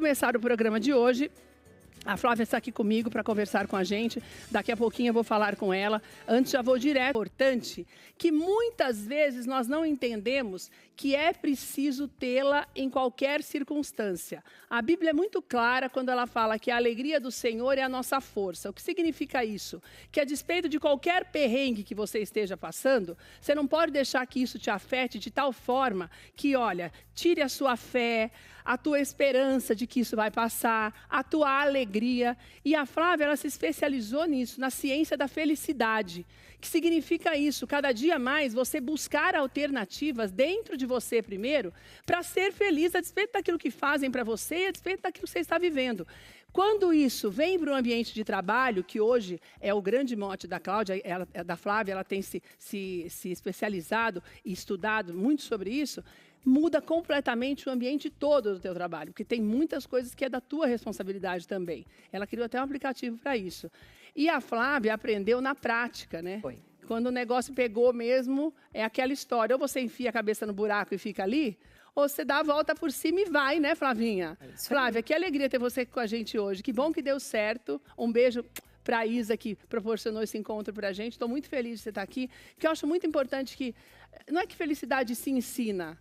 começar o programa de hoje, a Flávia está aqui comigo para conversar com a gente. Daqui a pouquinho eu vou falar com ela. Antes já vou direto. É importante que muitas vezes nós não entendemos que é preciso tê-la em qualquer circunstância. A Bíblia é muito clara quando ela fala que a alegria do Senhor é a nossa força. O que significa isso? Que a despeito de qualquer perrengue que você esteja passando, você não pode deixar que isso te afete de tal forma que, olha, tire a sua fé, a tua esperança de que isso vai passar, a tua alegria. E a Flávia, ela se especializou nisso, na ciência da felicidade. Que significa isso? Cada dia mais você buscar alternativas dentro de você primeiro, para ser feliz a despeito daquilo que fazem para você e a despeito daquilo que você está vivendo. Quando isso vem para o ambiente de trabalho, que hoje é o grande mote da Cláudia, da Flávia, ela tem se especializado e estudado muito sobre isso, muda completamente o ambiente todo do teu trabalho, porque tem muitas coisas que é da tua responsabilidade também. Ela criou até um aplicativo para isso. E a Flávia aprendeu na prática, né? Foi. Quando o negócio pegou mesmo, é aquela história, ou você enfia a cabeça no buraco e fica ali, ou você dá a volta por cima e vai, né, Flavinha? Flávia, que alegria ter você com a gente hoje. Que bom que deu certo. Um beijo para a Isa, que proporcionou esse encontro para a gente. Estou muito feliz de você estar aqui, porque eu acho muito importante que, não é que felicidade se ensina,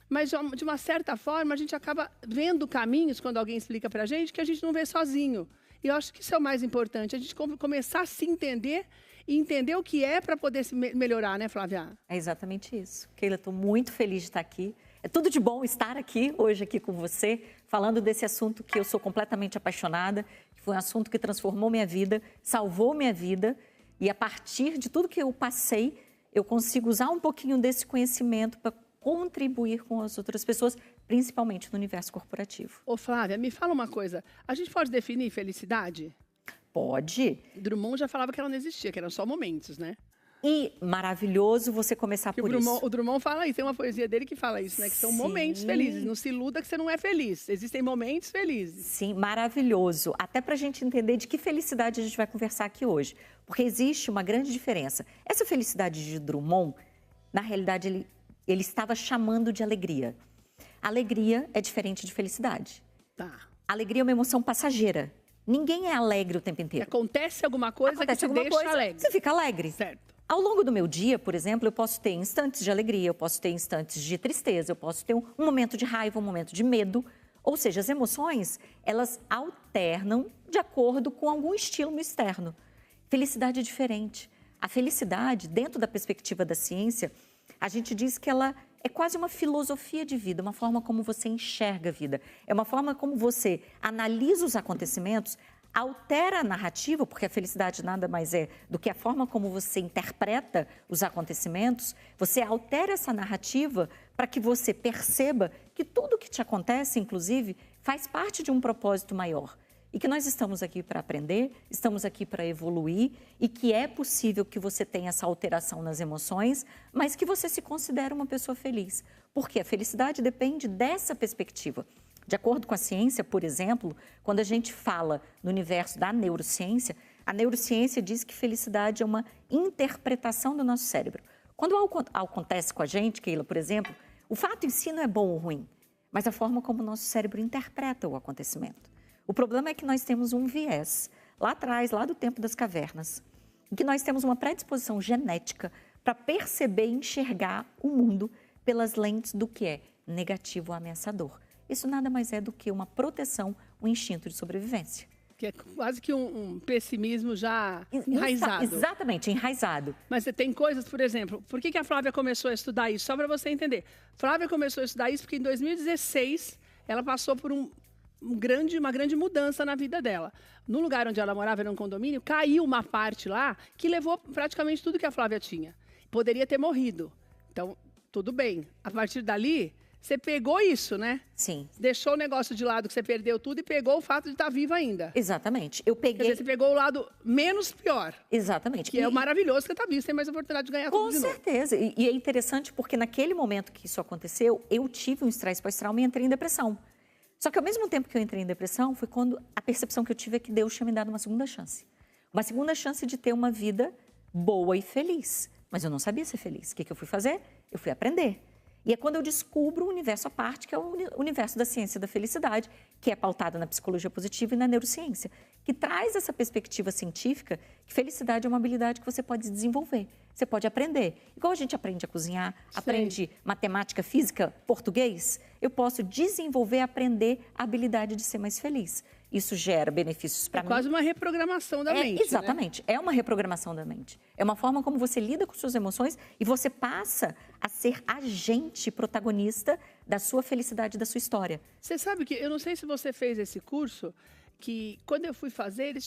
mas de uma certa forma a gente acaba vendo caminhos, quando alguém explica para a gente, que a gente não vê sozinho. E eu acho que isso é o mais importante, a gente começar a se entender e entender o que é para poder se melhorar, né, Flávia? É exatamente isso. Keila, estou muito feliz de estar aqui. É tudo de bom estar aqui, hoje aqui com você, falando desse assunto que eu sou completamente apaixonada, que foi um assunto que transformou minha vida, salvou minha vida, e a partir de tudo que eu passei, eu consigo usar um pouquinho desse conhecimento para contribuir com as outras pessoas, principalmente no universo corporativo. Ô Flávia, me fala uma coisa, a gente pode definir felicidade? Pode. Drummond já falava que ela não existia, que eram só momentos, né? E maravilhoso você começar por isso. O Drummond fala isso, tem uma poesia dele que fala isso, né? Que são momentos felizes, não se iluda que você não é feliz, existem momentos felizes. Sim, maravilhoso. Até para a gente entender de que felicidade a gente vai conversar aqui hoje. Porque existe uma grande diferença. Essa felicidade de Drummond, na realidade, ele estava chamando de alegria. Alegria é diferente de felicidade. Tá. Alegria é uma emoção passageira. Ninguém é alegre o tempo inteiro. Acontece alguma coisa que te deixa alegre. Você fica alegre. Certo. Ao longo do meu dia, por exemplo, eu posso ter instantes de alegria, eu posso ter instantes de tristeza, eu posso ter um momento de raiva, um momento de medo. Ou seja, as emoções, elas alternam de acordo com algum estímulo externo. Felicidade é diferente. A felicidade, dentro da perspectiva da ciência, a gente diz que ela é quase uma filosofia de vida, uma forma como você enxerga a vida. É uma forma como você analisa os acontecimentos, altera a narrativa, porque a felicidade nada mais é do que a forma como você interpreta os acontecimentos. Você altera essa narrativa para que você perceba que tudo que te acontece, inclusive, faz parte de um propósito maior. E que nós estamos aqui para aprender, estamos aqui para evoluir e que é possível que você tenha essa alteração nas emoções, mas que você se considere uma pessoa feliz. Porque a felicidade depende dessa perspectiva. De acordo com a ciência, por exemplo, quando a gente fala no universo da neurociência, a neurociência diz que felicidade é uma interpretação do nosso cérebro. Quando algo acontece com a gente, Keila, por exemplo, o fato em si não é bom ou ruim, mas a forma como o nosso cérebro interpreta o acontecimento. O problema é que nós temos um viés, lá atrás, lá do tempo das cavernas, em que nós temos uma predisposição genética para perceber e enxergar o mundo pelas lentes do que é negativo ou ameaçador. Isso nada mais é do que uma proteção, um instinto de sobrevivência. Que é quase que um pessimismo já enraizado. Exatamente, enraizado. Mas você tem coisas, por exemplo, por que a Flávia começou a estudar isso? Só para você entender. Flávia começou a estudar isso porque em 2016 ela passou por uma grande mudança na vida dela. No lugar onde ela morava, era um condomínio, caiu uma parte lá que levou praticamente tudo que a Flávia tinha. Poderia ter morrido. Então, tudo bem. A partir dali, você pegou isso, né? Sim. Deixou o negócio de lado que você perdeu tudo e pegou o fato de estar viva ainda. Exatamente. Eu peguei... Quer dizer, você pegou o lado menos pior. Exatamente. Que é o maravilhoso que você está vivo, você tem mais oportunidade de ganhar tudo de novo. Com certeza. E é interessante porque naquele momento que isso aconteceu, eu tive um estresse pós-trauma e entrei em depressão. Só que ao mesmo tempo que eu entrei em depressão, foi quando a percepção que eu tive é que Deus tinha me dado uma segunda chance. Uma segunda chance de ter uma vida boa e feliz. Mas eu não sabia ser feliz. O que eu fui fazer? Eu fui aprender. E é quando eu descubro um universo à parte, que é o universo da ciência da felicidade, que é pautado na psicologia positiva e na neurociência, que traz essa perspectiva científica que felicidade é uma habilidade que você pode desenvolver, você pode aprender. Igual a gente aprende a cozinhar, aprende matemática, física, português, eu posso desenvolver, aprender a habilidade de ser mais feliz. Isso gera benefícios para mim. É quase uma reprogramação da mente, exatamente, né? É uma reprogramação da mente. É uma forma como você lida com suas emoções e você passa a ser agente, protagonista da sua felicidade, da sua história. Você sabe que, eu não sei se você fez esse curso, que quando eu fui fazer, eles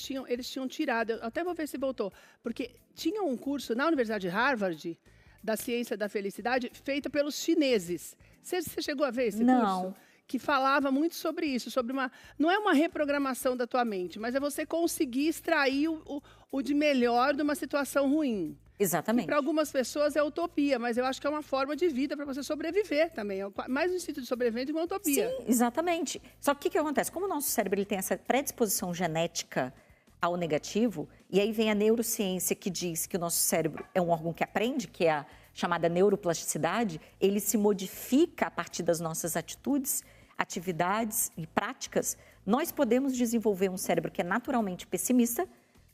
tinham tirado, eu até vou ver se voltou, porque tinha um curso na Universidade de Harvard, da ciência da felicidade, feita pelos chineses. Você chegou a ver esse curso? Não. Que falava muito sobre isso, sobre não é uma reprogramação da tua mente, mas é você conseguir extrair o de melhor de uma situação ruim. Exatamente. Para algumas pessoas é utopia, mas eu acho que é uma forma de vida para você sobreviver também. É mais um instinto de sobrevivência que uma utopia. Sim, exatamente. Só que o que acontece? Como o nosso cérebro ele tem essa predisposição genética ao negativo, e aí vem a neurociência que diz que o nosso cérebro é um órgão que aprende, que é a chamada neuroplasticidade, ele se modifica a partir das nossas atitudes, atividades e práticas, nós podemos desenvolver um cérebro que é naturalmente pessimista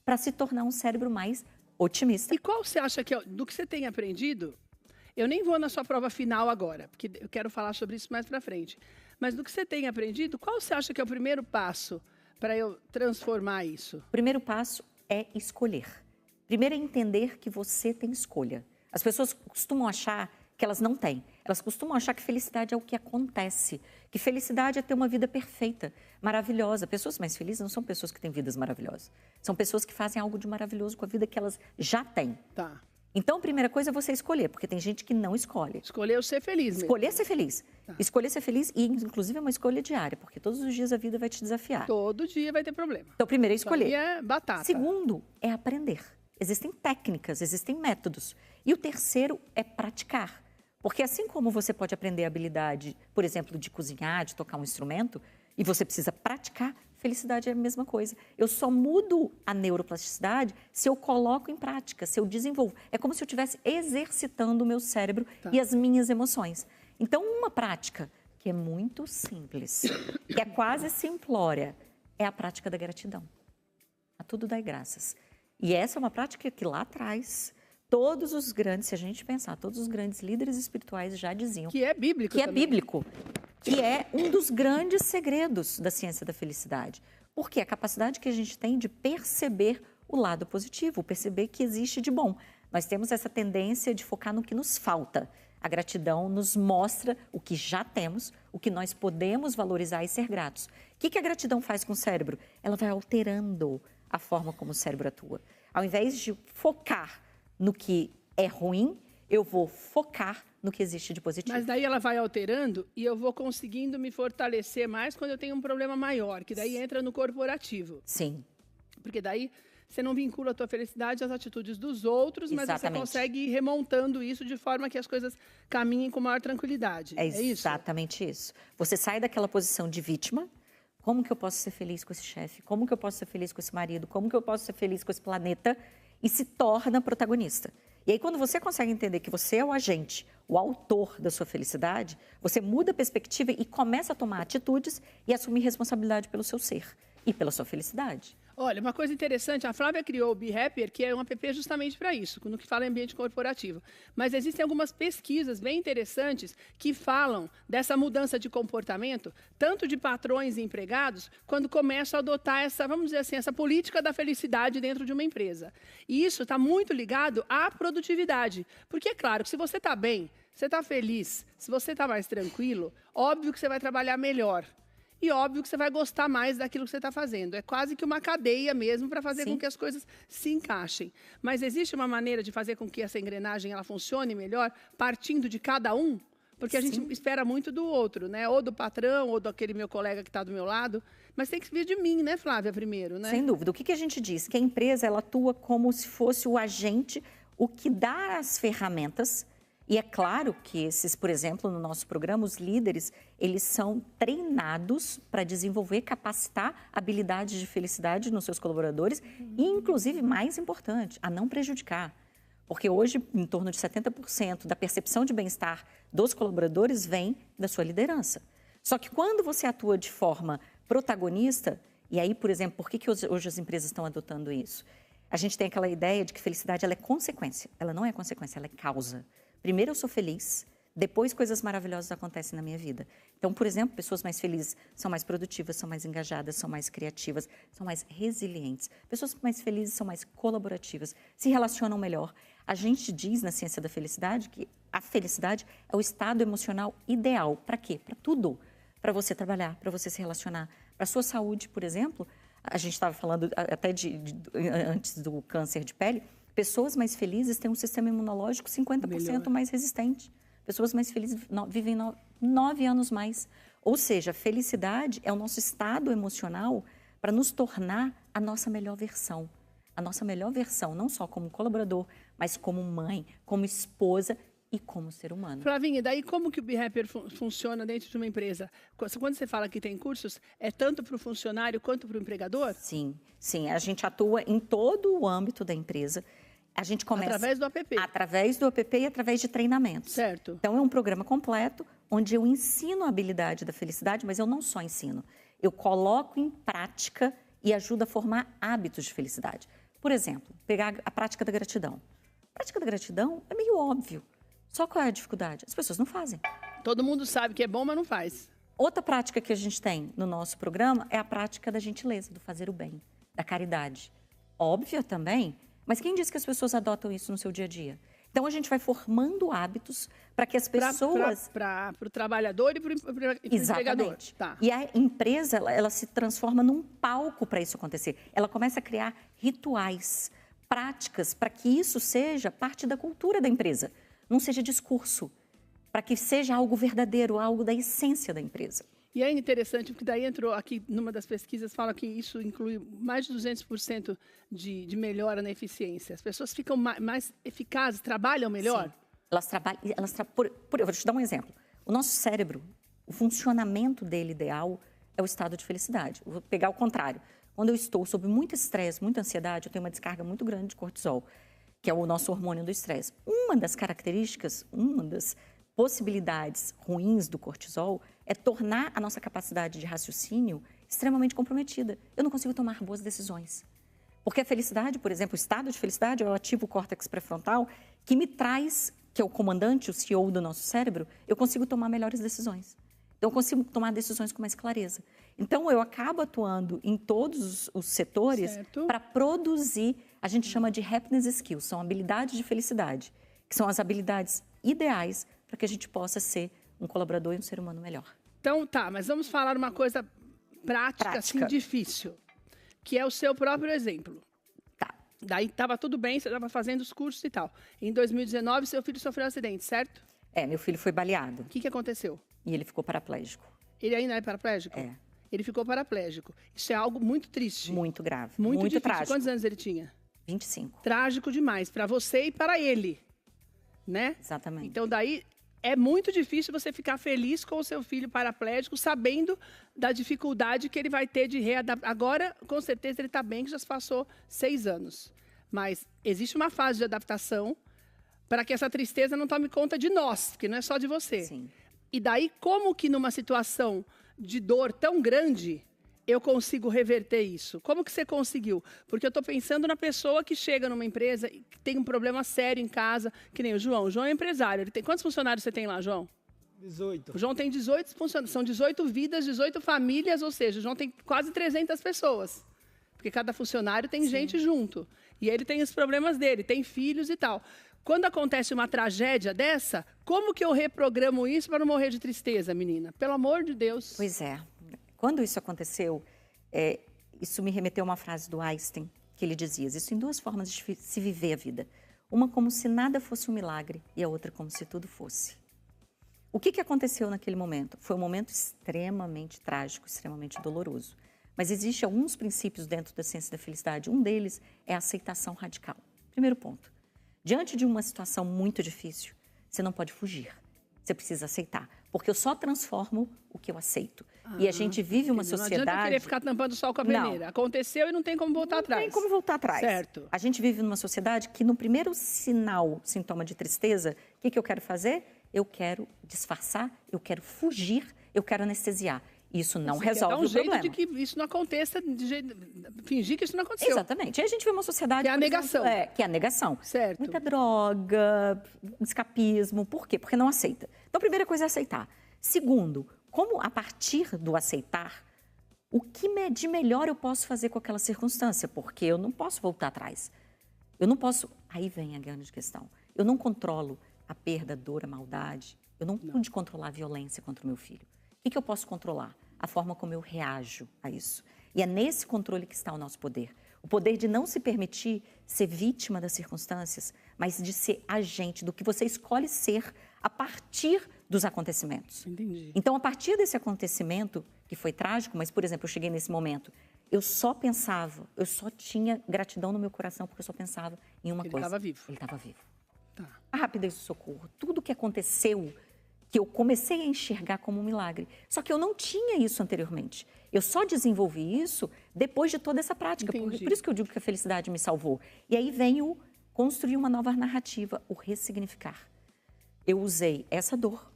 para se tornar um cérebro mais otimista. E qual você acha que é, do que você tem aprendido? Eu nem vou na sua prova final agora, porque eu quero falar sobre isso mais para frente. Mas do que você tem aprendido, qual você acha que é o primeiro passo para eu transformar isso? O primeiro passo é escolher. Primeiro é entender que você tem escolha. As pessoas costumam achar que elas não têm. Elas costumam achar que felicidade é o que acontece, que felicidade é ter uma vida perfeita, maravilhosa. Pessoas mais felizes não são pessoas que têm vidas maravilhosas. São pessoas que fazem algo de maravilhoso com a vida que elas já têm. Tá. Então, a primeira coisa é você escolher, porque tem gente que não escolhe. Escolher ser feliz mesmo. Escolher ser feliz. Tá. Escolher ser feliz e, inclusive, é uma escolha diária, porque todos os dias a vida vai te desafiar. Todo dia vai ter problema. Então, primeiro é escolher. Isso aí é batata. Segundo, é aprender. Existem técnicas, existem métodos. E o terceiro é praticar. Porque assim como você pode aprender a habilidade, por exemplo, de cozinhar, de tocar um instrumento, e você precisa praticar, felicidade é a mesma coisa. Eu só mudo a neuroplasticidade se eu coloco em prática, se eu desenvolvo. É como se eu estivesse exercitando o meu cérebro e as minhas emoções. Então, uma prática que é muito simples, que é quase simplória, é a prática da gratidão. A tudo dai graças. E essa é uma prática que lá atrás, todos os grandes, se a gente pensar, todos os grandes líderes espirituais já diziam. Que é bíblico Que também. é bíblico. Que é um dos grandes segredos da ciência da felicidade. Porque a capacidade que a gente tem de perceber o lado positivo, perceber que existe de bom. Nós temos essa tendência de focar no que nos falta. A gratidão nos mostra o que já temos, o que nós podemos valorizar e ser gratos. O que a gratidão faz com o cérebro? Ela vai alterando a forma como o cérebro atua. Ao invés de focar no que é ruim, eu vou focar no que existe de positivo. Mas daí ela vai alterando e eu vou conseguindo me fortalecer mais quando eu tenho um problema maior, que daí entra no corporativo. Sim. Porque daí você não vincula a tua felicidade às atitudes dos outros, mas você consegue ir remontando isso de forma que as coisas caminhem com maior tranquilidade. É exatamente isso. Você sai daquela posição de vítima. Como que eu posso ser feliz com esse chefe? Como que eu posso ser feliz com esse marido? Como que eu posso ser feliz com esse planeta? E se torna protagonista. E aí, quando você consegue entender que você é o agente, o autor da sua felicidade, você muda a perspectiva e começa a tomar atitudes e assumir responsabilidade pelo seu ser e pela sua felicidade. Olha, uma coisa interessante, a Flávia criou o Be Happier, que é um app justamente para isso, no que fala em ambiente corporativo. Mas existem algumas pesquisas bem interessantes que falam dessa mudança de comportamento, tanto de patrões e empregados, quando começam a adotar essa, vamos dizer assim, essa política da felicidade dentro de uma empresa. E isso está muito ligado à produtividade. Porque é claro que se você está bem, você está feliz, se você está mais tranquilo, óbvio que você vai trabalhar melhor. E óbvio que você vai gostar mais daquilo que você está fazendo. É quase que uma cadeia mesmo para fazer com que as coisas se encaixem. Mas existe uma maneira de fazer com que essa engrenagem ela funcione melhor, partindo de cada um? Porque a gente espera muito do outro, né? Ou do patrão, ou daquele meu colega que está do meu lado. Mas tem que vir de mim, né, Flávia, primeiro, né? Sem dúvida. O que a gente diz? Que a empresa ela atua como se fosse o agente, o que dá as ferramentas. E é claro que esses, por exemplo, no nosso programa, os líderes, eles são treinados para desenvolver, capacitar habilidades de felicidade nos seus colaboradores e, inclusive, mais importante, a não prejudicar. Porque hoje, em torno de 70% da percepção de bem-estar dos colaboradores vem da sua liderança. Só que quando você atua de forma protagonista, e aí, por exemplo, por que hoje as empresas estão adotando isso? A gente tem aquela ideia de que felicidade ela é consequência. Ela não é consequência, ela é causa. Primeiro eu sou feliz, depois coisas maravilhosas acontecem na minha vida. Então, por exemplo, pessoas mais felizes são mais produtivas, são mais engajadas, são mais criativas, são mais resilientes. Pessoas mais felizes são mais colaborativas, se relacionam melhor. A gente diz na ciência da felicidade que a felicidade é o estado emocional ideal. Para quê? Para tudo. Para você trabalhar, para você se relacionar. Para a sua saúde, por exemplo, a gente estava falando até antes do câncer de pele, pessoas mais felizes têm um sistema imunológico 50% mais resistente. Pessoas mais felizes vivem 9 anos mais. Ou seja, a felicidade é o nosso estado emocional para nos tornar a nossa melhor versão. A nossa melhor versão, não só como colaborador, mas como mãe, como esposa e como ser humano. Flavinha, daí como que o BeHappier funciona dentro de uma empresa? Quando você fala que tem cursos, é tanto para o funcionário quanto para o empregador? Sim, sim. A gente atua em todo o âmbito da empresa. A gente começa... Através do app? Através do app e através de treinamentos. Certo. Então, é um programa completo, onde eu ensino a habilidade da felicidade, mas eu não só ensino. Eu coloco em prática e ajudo a formar hábitos de felicidade. Por exemplo, pegar a prática da gratidão. A prática da gratidão é meio óbvio. Só qual é a dificuldade? As pessoas não fazem. Todo mundo sabe que é bom, mas não faz. Outra prática que a gente tem no nosso programa é a prática da gentileza, do fazer o bem, da caridade. Óbvia também, mas quem diz que as pessoas adotam isso no seu dia a dia? Então, a gente vai formando hábitos para que as pessoas... Para o trabalhador e para o empregador. Tá. E a empresa, ela se transforma num palco para isso acontecer. Ela começa a criar rituais, práticas, para que isso seja parte da cultura da empresa. Não seja discurso, para que seja algo verdadeiro, algo da essência da empresa. E é interessante, porque daí entrou aqui, numa das pesquisas, fala que isso inclui mais de 200% de melhora na eficiência. As pessoas ficam mais eficazes, trabalham melhor? Sim. Elas trabalham... eu vou te dar um exemplo. O nosso cérebro, o funcionamento dele ideal é o estado de felicidade. Eu vou pegar o contrário. Quando eu estou sob muito estresse, muita ansiedade, eu tenho uma descarga muito grande de cortisol, que é o nosso hormônio do estresse. Uma das características, uma das possibilidades ruins do cortisol é tornar a nossa capacidade de raciocínio extremamente comprometida. Eu não consigo tomar boas decisões. Porque a felicidade, por exemplo, o estado de felicidade, eu ativo o córtex pré-frontal, que me traz, que é o comandante, o CEO do nosso cérebro, eu consigo tomar melhores decisões. Então, eu consigo tomar decisões com mais clareza. Então, eu acabo atuando em todos os setores para produzir, a gente chama de happiness skills, são habilidades de felicidade, que são as habilidades ideais para que a gente possa ser um colaborador e um ser humano melhor. Então, tá, mas vamos falar uma coisa prática. Assim, difícil, que é o seu próprio exemplo. Tá. Daí estava tudo bem, você estava fazendo os cursos e tal. Em 2019, seu filho sofreu um acidente, certo? Meu filho foi baleado. O que aconteceu? E ele ficou paraplégico. Ele ainda é paraplégico? É. Ele ficou paraplégico. Isso é algo muito triste. Muito grave. Muito trágico. Quantos anos ele tinha? 25. Trágico demais, para você e para ele, né? Exatamente. Então, daí, é muito difícil você ficar feliz com o seu filho paraplégico, sabendo da dificuldade que ele vai ter de readaptar. Agora, com certeza, ele está bem, que já se passou 6 anos. Mas existe uma fase de adaptação para que essa tristeza não tome conta de nós, porque não é só de você. Sim. E daí, como que numa situação de dor tão grande, eu consigo reverter isso? Como que você conseguiu? Porque eu estou pensando na pessoa que chega numa empresa e tem um problema sério em casa, que nem o João. O João é empresário. Ele tem... Quantos funcionários você tem lá, João? 18. O João tem 18 funcionários. São 18 vidas, 18 famílias, ou seja, o João tem quase 300 pessoas. Porque cada funcionário tem gente junto. E ele tem os problemas dele, tem filhos e tal. Quando acontece uma tragédia dessa, como que eu reprogramo isso para não morrer de tristeza, menina? Pelo amor de Deus. Pois é. Quando isso aconteceu, isso me remeteu a uma frase do Einstein, que ele dizia: existem 2 formas de se viver a vida. Uma como se nada fosse um milagre e a outra como se tudo fosse. O que aconteceu naquele momento? Foi um momento extremamente trágico, extremamente doloroso. Mas existem alguns princípios dentro da ciência da felicidade. Um deles é a aceitação radical. Primeiro ponto. Diante de uma situação muito difícil, você não pode fugir. Você precisa aceitar, porque eu só transformo o que eu aceito. E a gente vive uma Não sociedade... adianta querer ficar tampando o sol com a peneira. Aconteceu e não tem como voltar atrás. Não tem como voltar atrás. Certo. A gente vive numa sociedade que no primeiro sintoma de tristeza, o que eu quero fazer? Eu quero disfarçar, eu quero fugir, eu quero anestesiar. Isso não resolve o problema. Dar um jeito de que isso não aconteça, fingir que isso não aconteceu. Exatamente. E a gente vê uma sociedade... Que é a negação. Que é a negação. Certo. Muita droga, escapismo. Por quê? Porque não aceita. Então, a primeira coisa é aceitar. Segundo, como a partir do aceitar, o que de melhor eu posso fazer com aquela circunstância? Porque eu não posso voltar atrás. Eu não posso... Aí vem a grande questão. Eu não controlo a perda, a dor, a maldade. Eu não pude controlar a violência contra o meu filho. O que eu posso controlar? A forma como eu reajo a isso. E é nesse controle que está o nosso poder. O poder de não se permitir ser vítima das circunstâncias, mas de ser agente do que você escolhe ser a partir dos acontecimentos. Entendi. Então, a partir desse acontecimento, que foi trágico, mas, por exemplo, eu cheguei nesse momento, eu só tinha gratidão no meu coração, porque eu só pensava em uma coisa. Ele estava vivo. Ele estava vivo. Tá. A rapidez do socorro, tudo que aconteceu, que eu comecei a enxergar como um milagre. Só que eu não tinha isso anteriormente. Eu só desenvolvi isso depois de toda essa prática. Por isso que eu digo que a felicidade me salvou. E aí vem o construir uma nova narrativa, o ressignificar. Eu usei essa dor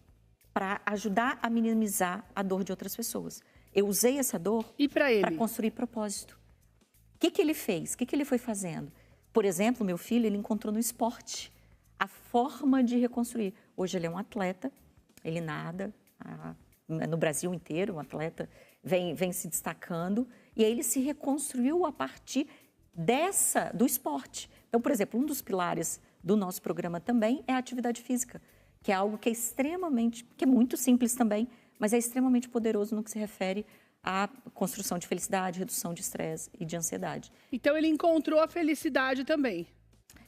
para ajudar a minimizar a dor de outras pessoas. Eu usei essa dor para construir propósito. O que ele fez? O que ele foi fazendo? Por exemplo, meu filho, ele encontrou no esporte a forma de reconstruir. Hoje ele é um atleta, ele nada, no Brasil inteiro, um atleta vem se destacando, e aí ele se reconstruiu a partir do esporte. Então, por exemplo, um dos pilares do nosso programa também é a atividade física, que é algo que é muito simples também, mas é extremamente poderoso no que se refere à construção de felicidade, redução de estresse e de ansiedade. Então, ele encontrou a felicidade também.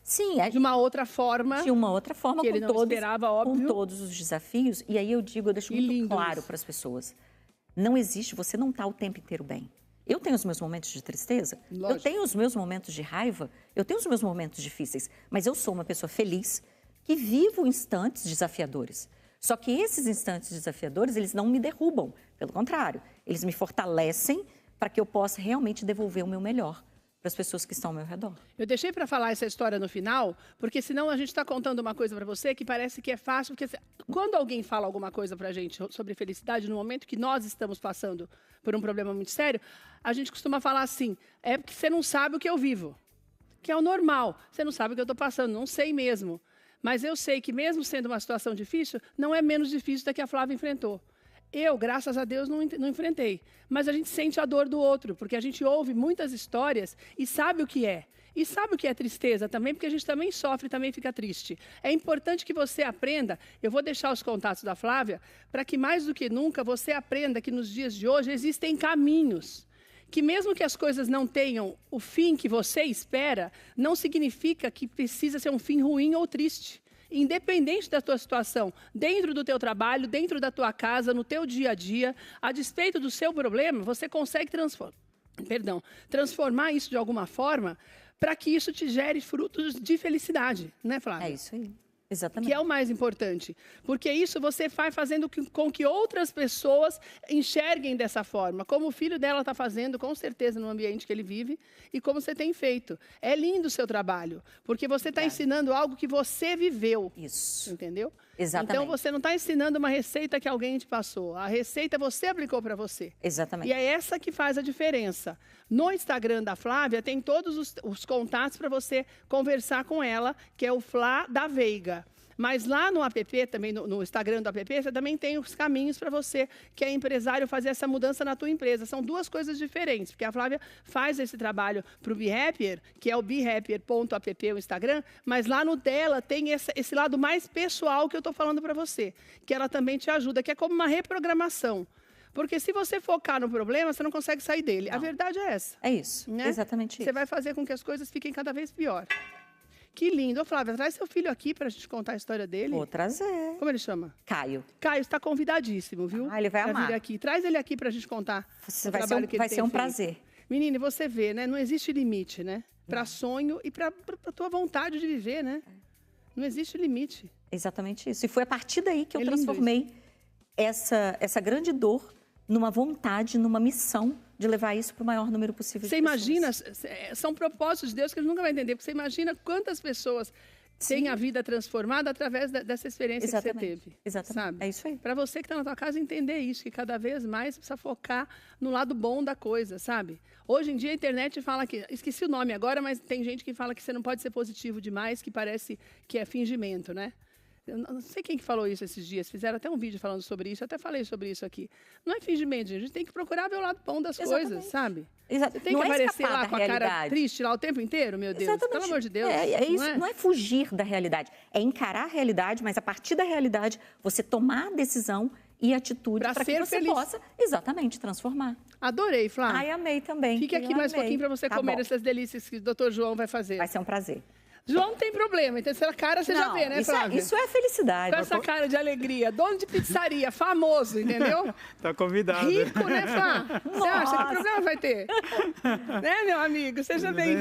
Sim. De uma outra forma. De uma outra forma, que ele não esperava, óbvio. Com todos os desafios. E aí eu deixo muito claro para as pessoas. Não existe, você não está o tempo inteiro bem. Eu tenho os meus momentos de tristeza, eu tenho os meus momentos de raiva, eu tenho os meus momentos difíceis, mas eu sou uma pessoa feliz que vivo instantes desafiadores. Só que esses instantes desafiadores, eles não me derrubam, pelo contrário, eles me fortalecem para que eu possa realmente devolver o meu melhor para as pessoas que estão ao meu redor. Eu deixei para falar essa história no final, porque senão a gente está contando uma coisa para você que parece que é fácil, porque quando alguém fala alguma coisa para a gente sobre felicidade, no momento que nós estamos passando por um problema muito sério, a gente costuma falar assim, é porque você não sabe o que eu vivo, que é o normal, você não sabe o que eu estou passando, não sei mesmo. Mas eu sei que mesmo sendo uma situação difícil, não é menos difícil da que a Flávia enfrentou. Eu, graças a Deus, não enfrentei. Mas a gente sente a dor do outro, porque a gente ouve muitas histórias e sabe o que é. E sabe o que é tristeza também, porque a gente também sofre e também fica triste. É importante que você aprenda, eu vou deixar os contatos da Flávia, para que mais do que nunca você aprenda que nos dias de hoje existem caminhos. Que mesmo que as coisas não tenham o fim que você espera, não significa que precisa ser um fim ruim ou triste. Independente da tua situação, dentro do teu trabalho, dentro da tua casa, no teu dia a dia, a despeito do seu problema, você consegue transformar isso de alguma forma para que isso te gere frutos de felicidade, né, Flávia? É isso aí. Exatamente. Que é o mais importante, porque isso você vai fazendo com que outras pessoas enxerguem dessa forma, como o filho dela está fazendo, com certeza, no ambiente que ele vive, e como você tem feito. É lindo o seu trabalho, porque você está ensinando algo que você viveu. Isso. Entendeu? Exatamente. Então, você não está ensinando uma receita que alguém te passou. A receita você aplicou para você. Exatamente. E é essa que faz a diferença. No Instagram da Flávia, tem todos os contatos para você conversar com ela, que é o Flá da Veiga. Mas lá no app, também no Instagram do app, você também tem os caminhos para você, que é empresário, fazer essa mudança na tua empresa. São duas coisas diferentes, porque a Flávia faz esse trabalho para o BeHappier, que é o behappier.app, o Instagram, mas lá no dela tem esse lado mais pessoal que eu estou falando para você, que ela também te ajuda, que é como uma reprogramação. Porque se você focar no problema, você não consegue sair dele. Não. A verdade é essa. É isso, né? Exatamente isso. Você vai fazer com que as coisas fiquem cada vez pior. Que lindo. Ô, Flávia, traz seu filho aqui para a gente contar a história dele. Vou trazer. Como ele chama? Caio. Caio, está convidadíssimo, viu? Ele vai amar. Vir aqui. Traz ele aqui para a gente contar o trabalho que ele tem feito. Vai ser um prazer. Menina, você vê, né? Não existe limite, né? Para sonho e para a tua vontade de viver, né? Não existe limite. Exatamente isso. E foi a partir daí que eu transformei essa grande dor numa vontade, numa missão de levar isso para o maior número possível de Você pessoas. imagina, são propósitos de Deus que ele nunca vai entender, porque você imagina quantas pessoas têm a vida transformada através dessa experiência que você teve. Exatamente, sabe? é isso aí. Para você que está na tua casa entender isso, que cada vez mais precisa focar no lado bom da coisa, sabe? Hoje em dia a internet fala que, esqueci o nome agora, mas tem gente que fala que você não pode ser positivo demais, que parece que é fingimento, né? Eu não sei quem que falou isso esses dias, fizeram até um vídeo falando sobre isso, eu até falei sobre isso aqui. Não é fingimento, gente, a gente tem que procurar ver o lado bom das coisas, sabe? Exato. Você tem Não que é aparecer escapar lá da com a cara realidade. triste lá o tempo inteiro, meu Deus, Exatamente. pelo amor de Deus. É isso, não é? não é fugir da realidade, é encarar a realidade, mas a partir da realidade você tomar a decisão e atitude para que você possa, exatamente, transformar. Adorei, Flávia. Ai, amei também. Fique aqui mais um pouquinho para você comer essas delícias que o Dr. João vai fazer. Vai ser um prazer. João não tem problema, então essa cara você já vê, né, Flávia? Isso é felicidade. Com essa cara de alegria, dono de pizzaria, famoso, entendeu? Tá convidado. Rico, né, Flávia? Você acha que problema vai ter? Né, meu amigo? Seja bem-vindo.